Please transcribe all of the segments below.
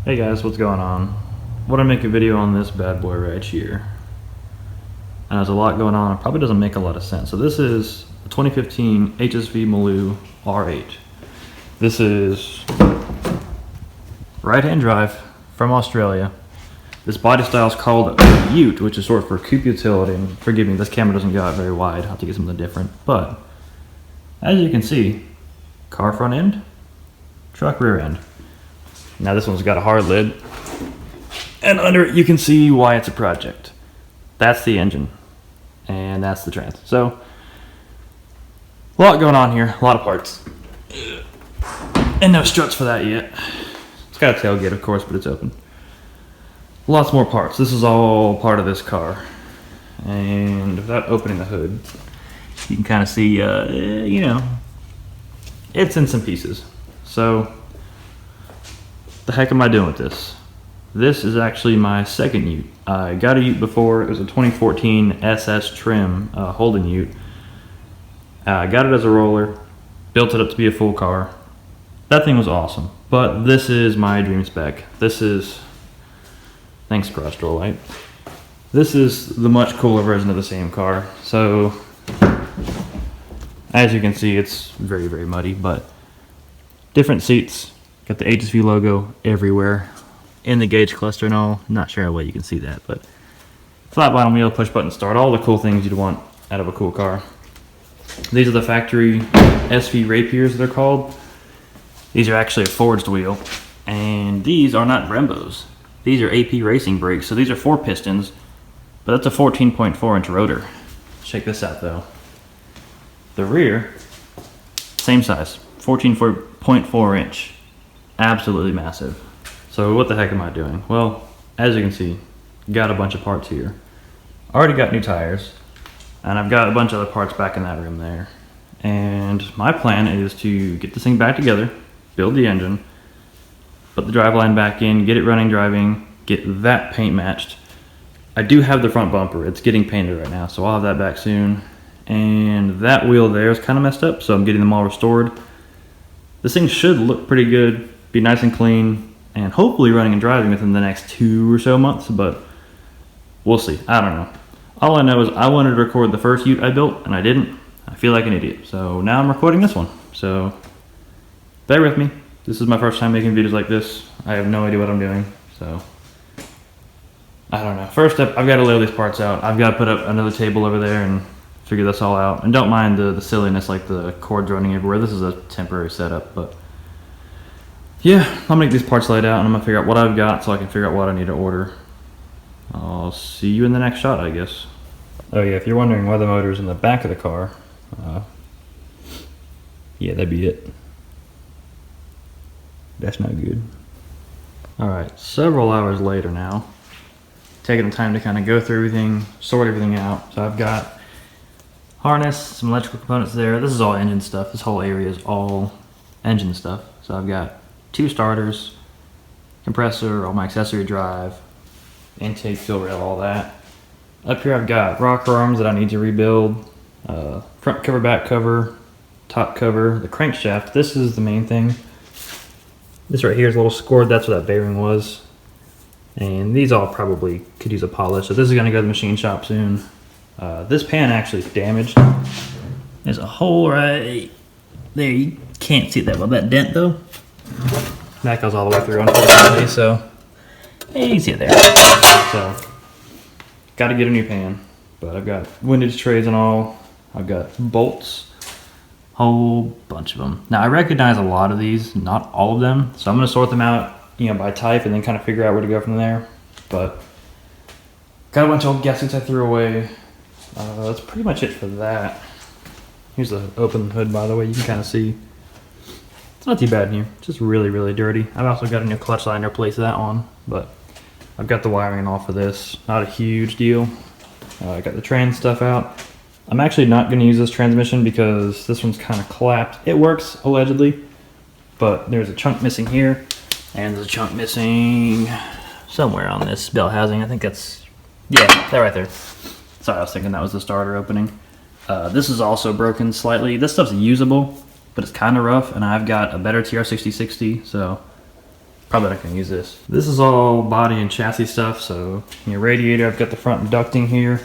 Hey guys, what's going on? Want to make a video on this bad boy right here. And there's a lot going on. It probably doesn't make a lot of sense. So this is a 2015 HSV Maloo R8. This is right-hand drive from Australia. This body style is called a Ute, which is short for coupe utility. And forgive me, this camera doesn't go out very wide. I'll have to get something different. But as you can see, car front end, truck rear end. Now this one's got a hard lid, and under it you can see why it's a project. That's the engine, and that's the trans. So, a lot going on here, a lot of parts. And no struts for that yet. It's got a tailgate, of course, but it's open. Lots more parts. This is all part of this car. And without opening the hood, you can kind of see, you know, it's in some pieces. So, the heck am I doing with this? This is actually my second Ute. I got a Ute before. It was a 2014 SS trim Holden Ute. I got it as a roller, built it up to be a full car. That thing was awesome, but this is my dream spec. This is, thanks Castrol Light. This is the much cooler version of the same car. So, as you can see, it's very, very muddy, but different seats. Got the HSV logo everywhere in the gauge cluster and all. Not sure how well you can see that, but flat bottom wheel, push button start, all the cool things you'd want out of a cool car. These are the factory SV Rapiers, they're called. These are actually a forged wheel, and these are not Brembos. These are AP racing brakes, so these are 4 pistons, but that's a 14.4 inch rotor. Check this out though. The rear, same size, 14.4 inch. Absolutely massive. So what the heck am I doing? Well, as you can see, got a bunch of parts here. Already got new tires, and I've got a bunch of other parts back in that room there. And my plan is to get this thing back together, build the engine, put the driveline back in, get it running, driving, get that paint matched. I do have the front bumper. It's getting painted right now, so I'll have that back soon. And that wheel there is kind of messed up, so I'm getting them all restored. This thing should look pretty good, be nice and clean, and hopefully running and driving within the next 2 or so months, but we'll see. I don't know. All I know is I wanted to record the first Ute I built, and I didn't. I feel like an idiot. So now I'm recording this one. So bear with me. This is my first time making videos like this. I have no idea what I'm doing, so I don't know. First up, I've got to lay these parts out. I've got to put up another table over there and figure this all out. And don't mind the silliness, like the cords running everywhere. This is a temporary setup, but yeah, I'll make these parts laid out, and I'm gonna figure out what I've got so I can figure out what I need to order. I'll see you in the next shot, I guess. Oh yeah, if you're wondering why the motor's in the back of the car, yeah, that'd be it. That's not good. Alright, several hours later now, taking the time to kind of go through everything, sort everything out. So I've got harness, some electrical components there. This is all engine stuff. This whole area is all engine stuff. So I've got 2 starters, compressor, all my accessory drive, intake, fuel rail, all that. Up here I've got rocker arms that I need to rebuild, front cover, back cover, top cover, the crankshaft. This is the main thing. This right here is a little scored, that's what that bearing was. And these all probably could use a polish, so this is gonna go to the machine shop soon. This pan actually is damaged. There's a hole right there, you can't see that well, that dent though. That goes all the way through, unfortunately, so you can see it there. So, got to get a new pan, but I've got windage trays and all. I've got bolts, whole bunch of them. Now I recognize a lot of these, not all of them, so I'm going to sort them out, you know, by type, and then kind of figure out where to go from there. But got a bunch of old gaskets I threw away. That's pretty much it for that. Here's the open hood, by the way. You can kind of see. It's not too bad in here, just really, really dirty. I've also got a new clutch line to replace that on, but I've got the wiring and all for this. Not a huge deal. I got the trans stuff out. I'm actually not going to use this transmission because this one's kind of clapped. It works, allegedly, but there's a chunk missing here, and there's a chunk missing somewhere on this belt housing. I think that's, yeah, that right there. Sorry, I was thinking that was the starter opening. This is also broken slightly. This stuff's usable, but it's kind of rough, and I've got a better TR6060, so Probably not gonna use this. This is all body and chassis stuff. So your radiator, I've got the front ducting here.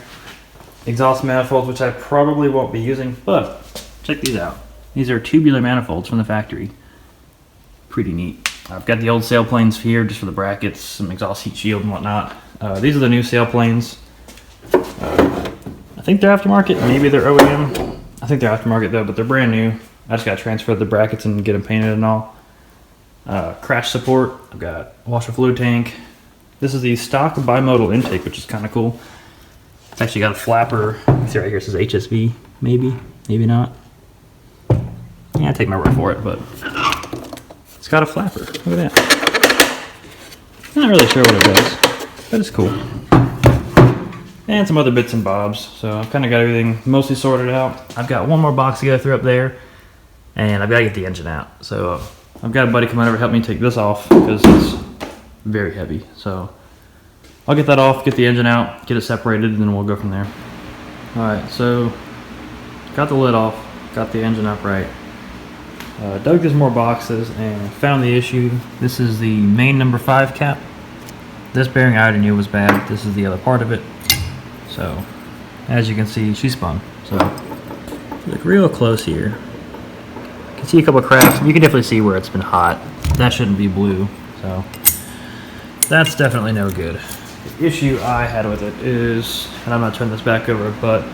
Exhaust manifolds, which I probably won't be using, but check these out. These are tubular manifolds from the factory. Pretty neat. I've got the old sailplanes here just for the brackets, some exhaust heat shield and whatnot. These are the new sailplanes. I think they're aftermarket, maybe they're OEM. I think they're aftermarket though, but they're brand new. I just got to transfer the brackets and get them painted and all. Crash support, I've got washer fluid tank. This is the stock bimodal intake, which is kind of cool. It's actually got a flapper. See right here, it says HSV, maybe not. Yeah, I take my word for it, but it's got a flapper. Look at that. I'm not really sure what it does, but it's cool. And some other bits and bobs. So I've kind of got everything mostly sorted out. I've got one more box to go through up there, and I've got to get the engine out. So I've got a buddy coming over to help me take this off because it's very heavy. So I'll get that off, get the engine out, get it separated, and then we'll go from there. Alright, so got the lid off, got the engine upright. Dug through some more boxes and found the issue. This is the main number 5 cap. This bearing I already knew was bad. This is the other part of it. So, as you can see, she spun. So, look real close here. You can see a couple cracks. You can definitely see where it's been hot. That shouldn't be blue. So, that's definitely no good. The issue I had with it is, and I'm going to turn this back over, but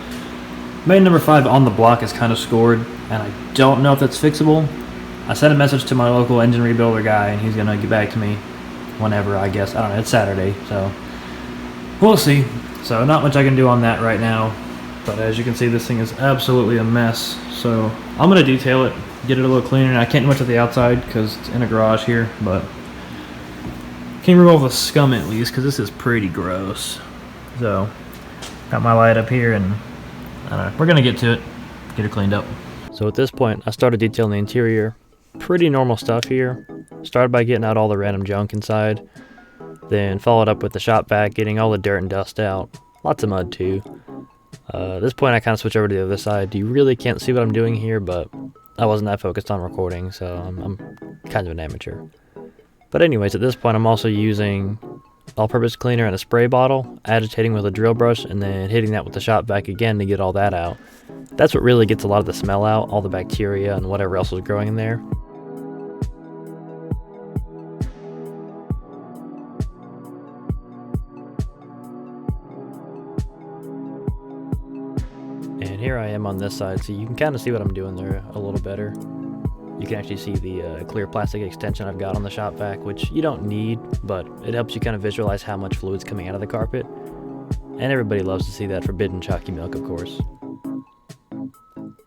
main number 5 on the block is kind of scored, and I don't know if that's fixable. I sent a message to my local engine rebuilder guy, and he's going to get back to me whenever, I guess. I don't know. It's Saturday, so we'll see. So not much I can do on that right now, but as you can see, this thing is absolutely a mess. So I'm going to detail it, get it a little cleaner. I can't do much at the outside because it's in a garage here, but can remove the scum at least because this is pretty gross. So got my light up here, and I don't know, we're going to get to it, get it cleaned up. So at this point, I started detailing the interior. Pretty normal stuff here. Started by getting out all the random junk inside. Then followed up with the shop vac, getting all the dirt and dust out. Lots of mud too. At this point I kind of switch over to the other side. You really can't see what I'm doing here, but I wasn't that focused on recording, so I'm kind of an amateur. But anyways, at this point I'm also using all-purpose cleaner in a spray bottle, agitating with a drill brush, and then hitting that with the shop vac again to get all that out. That's what really gets a lot of the smell out, all the bacteria and whatever else was growing in there. And here I am on this side, so you can kind of see what I'm doing there a little better. You can actually see the clear plastic extension I've got on the shop vac, which you don't need, but it helps you kind of visualize how much fluid's coming out of the carpet. And everybody loves to see that forbidden chalky milk, of course.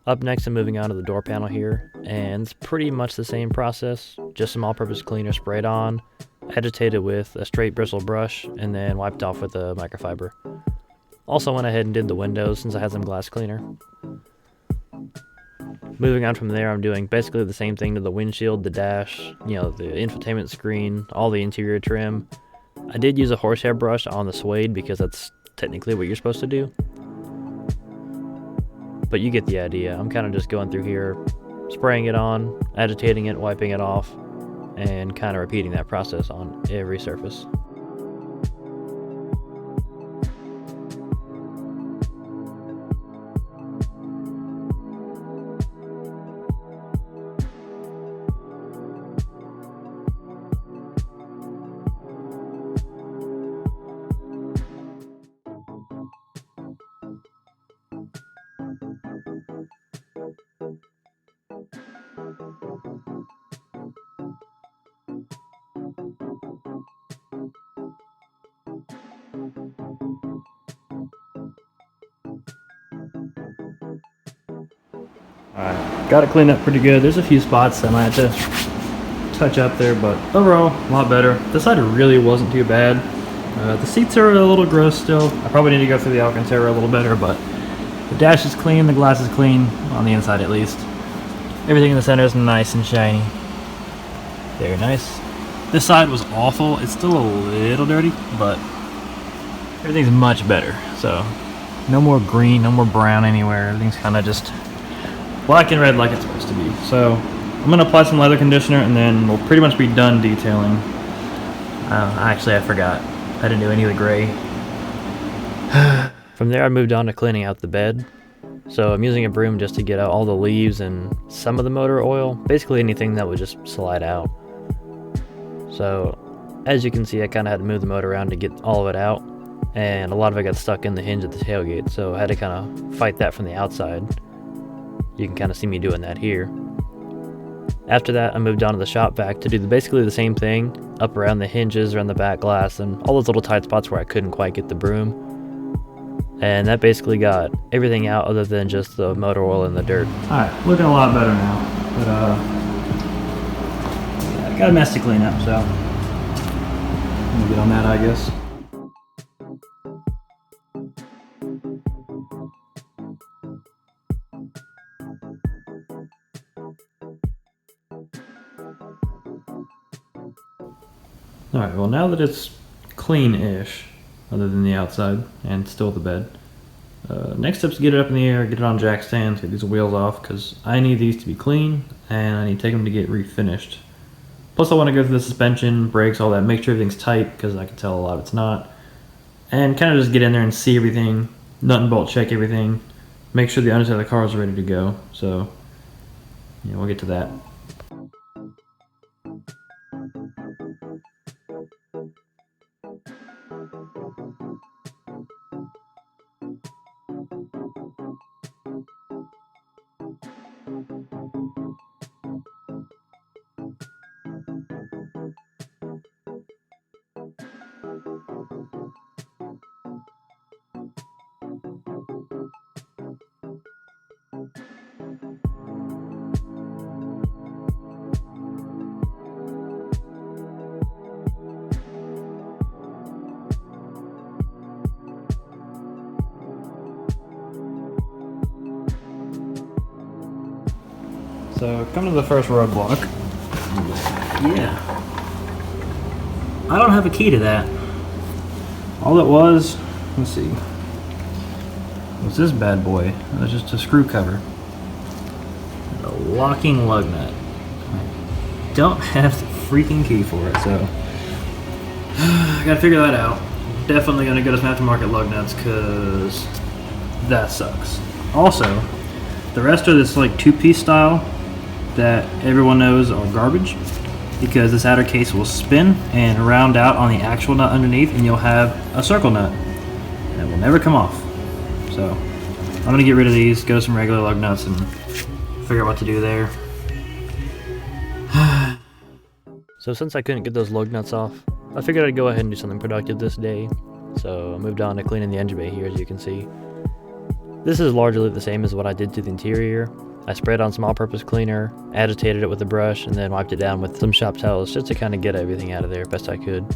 Up next, I'm moving on to the door panel here, and it's pretty much the same process. Just some all-purpose cleaner sprayed on, agitated with a straight bristle brush, and then wiped off with a microfiber. Also went ahead and did the windows since I had some glass cleaner. Moving on from there, I'm doing basically the same thing to the windshield, the dash, the infotainment screen, all the interior trim. I did use a horsehair brush on the suede because that's technically what you're supposed to do. But you get the idea. I'm kind of just going through here, spraying it on, agitating it, wiping it off, and kind of repeating that process on every surface. Alright, got it cleaned up pretty good. There's a few spots I might have to touch up there, but overall, a lot better. This side really wasn't too bad. The seats are a little gross still. I probably need to go through the Alcantara a little better, but the dash is clean, the glass is clean, on the inside at least. Everything in the center is nice and shiny. Very nice. This side was awful. It's still a little dirty, but everything's much better. So, no more green, no more brown anywhere. Everything's kind of just black and red like it's supposed to be. So I'm going to apply some leather conditioner and then we'll pretty much be done detailing. Actually, I forgot. I didn't do any of the gray. From there, I moved on to cleaning out the bed. So I'm using a broom just to get out all the leaves and some of the motor oil, basically anything that would just slide out. So as you can see, I kind of had to move the motor around to get all of it out, and a lot of it got stuck in the hinge at the tailgate, so I had to kind of fight that from the outside. You can kind of see me doing that here. After that, I moved on to the shop vac to do basically the same thing, up around the hinges, around the back glass, and all those little tight spots where I couldn't quite get the broom. And that basically got everything out other than just the motor oil and the dirt. Alright, looking a lot better now. But I got a mess to clean up, so I'm gonna get on that, I guess. Alright, well now that it's clean-ish, other than the outside and still the bed, next step is to get it up in the air, get it on jack stands, get these wheels off, because I need these to be clean and I need to take them to get refinished. Plus I want to go through the suspension, brakes, all that, make sure everything's tight, because I can tell a lot of it's not, and kind of just get in there and see everything, nut and bolt check everything, make sure the underside of the car is ready to go. So yeah, we'll get to that. So, come to the first roadblock. Yeah. I don't have a key to that. All it was, let's see, was this bad boy. It was just a screw cover. And a locking lug nut. I don't have the freaking key for it, so I gotta figure that out. Definitely gonna go to some aftermarket lug nuts, because that sucks. Also, the rest of this like two-piece style that everyone knows are garbage, because this outer case will spin and round out on the actual nut underneath, and you'll have a circle nut that will never come off. So I'm gonna get rid of these, go to some regular lug nuts, and figure out what to do there. So since I couldn't get those lug nuts off, I figured I'd go ahead and do something productive this day. So I moved on to cleaning the engine bay here, as you can see. This is largely the same as what I did to the interior. I sprayed on some all-purpose cleaner, agitated it with a brush, and then wiped it down with some shop towels just to kind of get everything out of there best I could.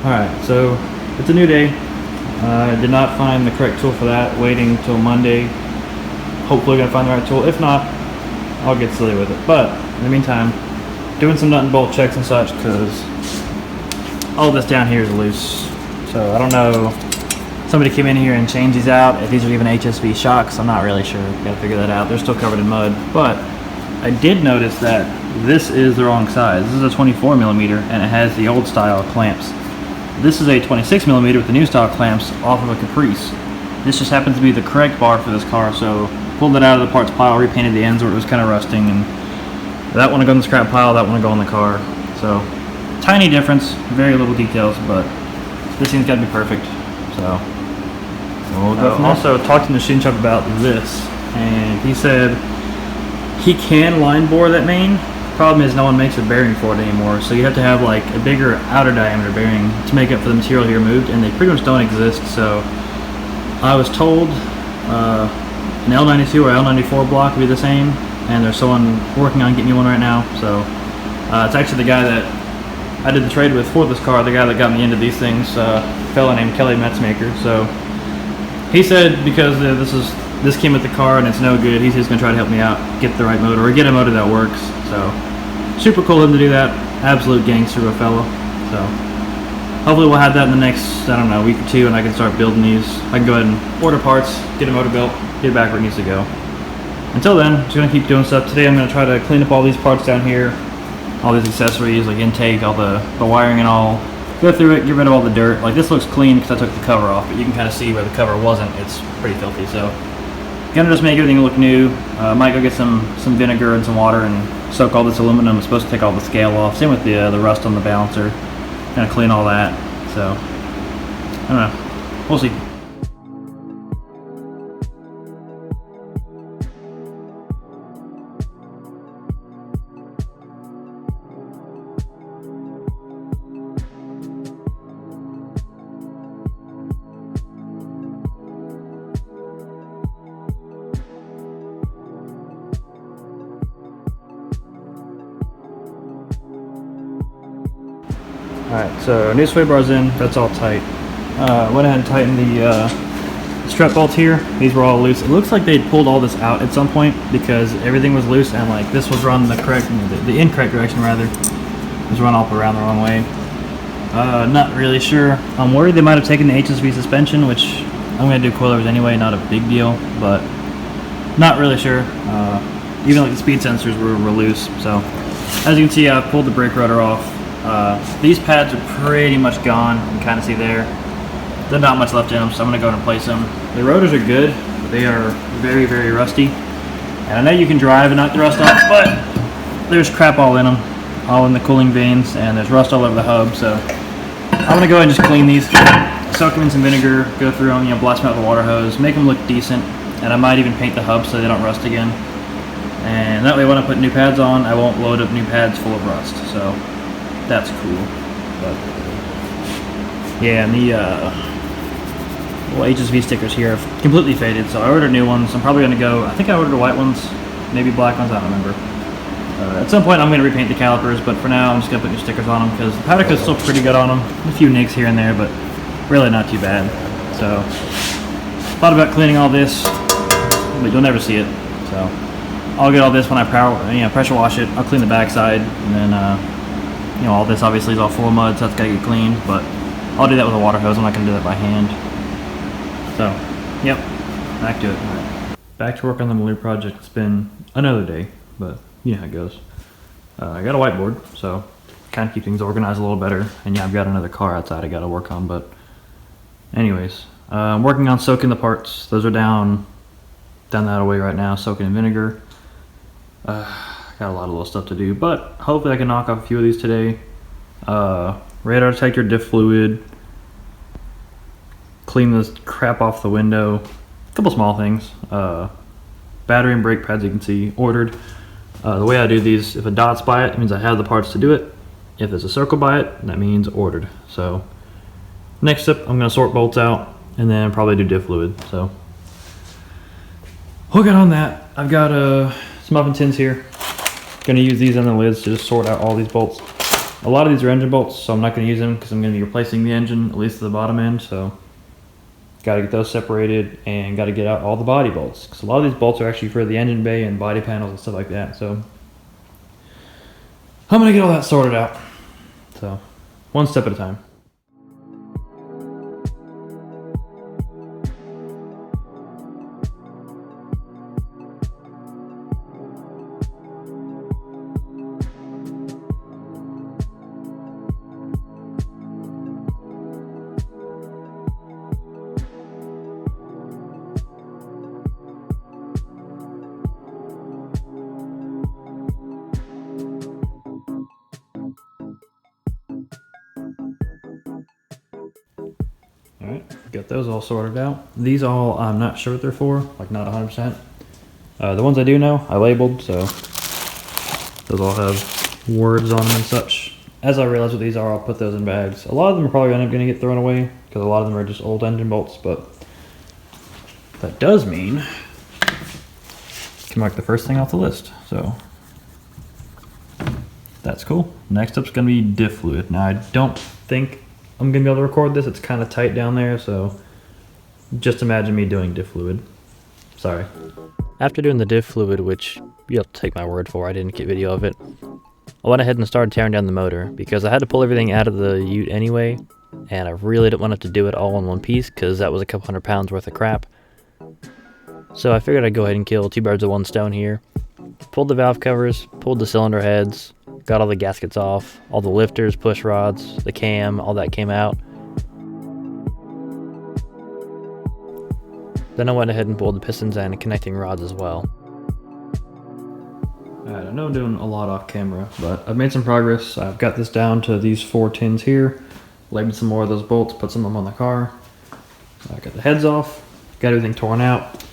Alright, so it's a new day. I did not find the correct tool for that, waiting until Monday. Hopefully gonna find the right tool. If not, I'll get silly with it. But in the meantime, doing some nut and bolt checks and such, because all this down here is loose. So I don't know, somebody came in here and changed these out. If these are even HSV shocks, I'm not really sure. Gotta figure that out. They're still covered in mud. But I did notice that this is the wrong size. This is a 24 millimeter and it has the old style clamps. This is a 26 millimeter with the new style clamps off of a Caprice. This just happens to be the correct bar for this car, so pulled it out of the parts pile, repainted the ends where it was kind of rusting, and that one will go in the scrap pile, that one will go in the car. So tiny difference, very little details, but this thing's got to be perfect. So we'll go. Also talked to the machine shop about this, and he said he can line bore that main. Problem is no one makes a bearing for it anymore, so you have to have like a bigger outer diameter bearing to make up for the material he removed, and they pretty much don't exist. So I was told an L92 or L94 block would be the same, and there's someone working on getting me one right now. So it's actually the guy that I did the trade with for this car, the guy that got me into these things, a fella named Kelly Metzmaker. So he said because this came with the car and it's no good, he's just gonna try to help me out, get the right motor or get a motor that works. So super cool of him to do that. Absolute gangster of a fella. So hopefully we'll have that in the next, I don't know, week or two, and I can start building these. I can go ahead and order parts, get a motor built, get it back where it needs to go. Until then, just gonna keep doing stuff. Today I'm gonna try to clean up all these parts down here, all these accessories like intake, all the wiring and all. Go through it, get rid of all the dirt. Like this looks clean because I took the cover off, but you can kind of see where the cover wasn't. It's pretty filthy. So gonna just make everything look new. Might go get some vinegar and some water and soak all this aluminum. It's supposed to take all the scale off. Same with the rust on the balancer. Gonna clean all that. So I don't know. We'll see. Alright, so new sway bar's in, that's all tight. Went ahead and tightened the strut bolts here. These were all loose. It looks like they pulled all this out at some point because everything was loose and like this was run the incorrect direction rather. It was run all around the wrong way. Not really sure. I'm worried they might have taken the HSV suspension, which I'm going to do coilovers anyway, not a big deal, but not really sure. Even like the speed sensors were loose. So as you can see, I've pulled the brake rotor off. These pads are pretty much gone. You can kind of see there. There's not much left in them, so I'm going to go and replace them. The rotors are good, but they are very, very rusty. And I know you can drive and knock the rust off, but there's crap all in them, all in the cooling vanes, and there's rust all over the hub. So I'm going to go ahead and just clean these, soak them in some vinegar, go through them, blast them out with a water hose, make them look decent, and I might even paint the hub so they don't rust again. And that way when I put new pads on, I won't load up new pads full of rust. So that's cool. But yeah, and the little HSV stickers here have completely faded, so I ordered new ones. I'm probably gonna go, I think I ordered white ones, maybe black ones, I don't remember. At some point I'm gonna repaint the calipers, but for now I'm just gonna put new stickers on them because the powder coat's still pretty good on them. A few nicks here and there, but really not too bad. So thought about cleaning all this, but you'll never see it. So I'll get all this when I pressure wash it. I'll clean the backside, and then all this obviously is all full of mud, so that's gotta get cleaned, but I'll do that with a water hose. I'm not gonna do that by hand. So, yep, back to it. Right. Back to work on the Maloo project. It's been another day, but you know how it goes. I got a whiteboard, so kind of keep things organized a little better. And yeah, I've got another car outside I gotta work on, but anyways, I'm working on soaking the parts. Those are down that away right now, soaking in vinegar. Got a lot of little stuff to do, but hopefully I can knock off a few of these today. Radar detector, diff fluid, clean this crap off the window, a couple small things. Battery and brake pads, you can see, ordered. The way I do these, if a dot's by it means I have the parts to do it. If there's a circle by it, that means ordered. So next step, I'm gonna sort bolts out and then probably do diff fluid. So we'll get on that. I've got some oven tins here. Gonna use these on the lids to just sort out all these bolts. A lot of these are engine bolts, so I'm not gonna use them because I'm gonna be replacing the engine, at least at the bottom end. So gotta get those separated and gotta get out all the body bolts because a lot of these bolts are actually for the engine bay and body panels and stuff like that. So I'm gonna get all that sorted out. So one step at a time. Alright, got those all sorted out. These all, I'm not sure what they're for, like not 100%. The ones I do know, I labeled, so those all have words on them and such. As I realize what these are, I'll put those in bags. A lot of them are probably going to get thrown away, because a lot of them are just old engine bolts, but that does mean I can mark the first thing off the list, so that's cool. Next up's gonna be diff fluid. Now I don't think I'm gonna be able to record this. It's kind of tight down there, so just imagine me doing diff fluid. Sorry. After doing the diff fluid, which you'll have to take my word for, I didn't get video of it, I went ahead and started tearing down the motor because I had to pull everything out of the ute anyway, and I really didn't want to do it all in one piece because that was a couple £100 worth of crap. So I figured I'd go ahead and kill two birds with one stone here. Pulled the valve covers, pulled the cylinder heads, got all the gaskets off, all the lifters, push rods, the cam, all that came out. Then I went ahead and pulled the pistons and connecting rods as well. Alright, I know I'm doing a lot off camera, but I've made some progress. I've got this down to these 4 tins here, labeled some more of those bolts, put some of them on the car. I got the heads off, got everything torn out.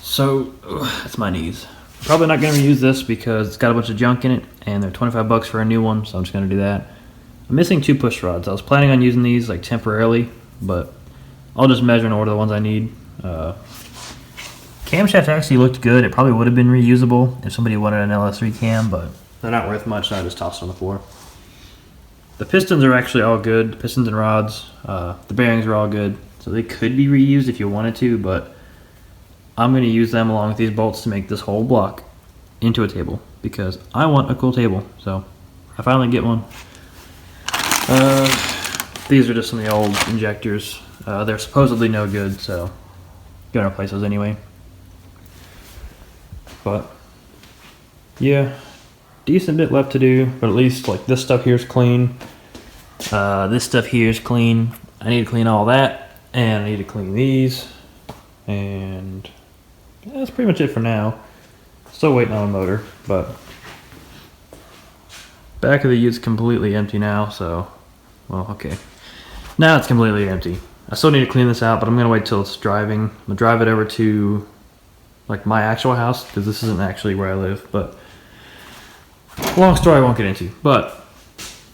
So, that's my knees. Probably not going to reuse this because it's got a bunch of junk in it, and they're 25 bucks for a new one, so I'm just going to do that. I'm missing 2 push rods. I was planning on using these like temporarily, but I'll just measure and order the ones I need. Camshaft actually looked good. It probably would have been reusable if somebody wanted an LS3 cam, but they're not worth much, so I just tossed it on the floor. The pistons are actually all good. The pistons and rods, the bearings are all good, so they could be reused if you wanted to, but I'm going to use them along with these bolts to make this whole block into a table because I want a cool table. So I finally get one. These are just some of the old injectors. They're supposedly no good, so gonna replace those anyway. But yeah, decent bit left to do, but at least like this stuff here is clean. This stuff here is clean. I need to clean all that, and I need to clean these, and that's pretty much it for now. Still waiting on a motor, but back of the ute's completely empty now, so, well, okay. Now it's completely empty. I still need to clean this out, but I'm gonna wait till it's driving. I'm gonna drive it over to like my actual house, because this isn't actually where I live, but long story I won't get into. But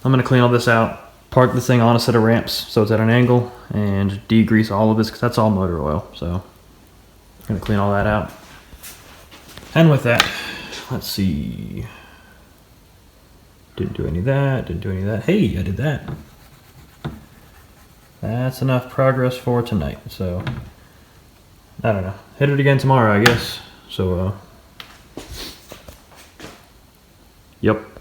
I'm gonna clean all this out, park this thing on a set of ramps so it's at an angle, and degrease all of this, because that's all motor oil, so I'm gonna clean all that out. And with that, let's see. Didn't do any of that, didn't do any of that. Hey, I did that. That's enough progress for tonight, so I don't know. Hit it again tomorrow, I guess. So, yep.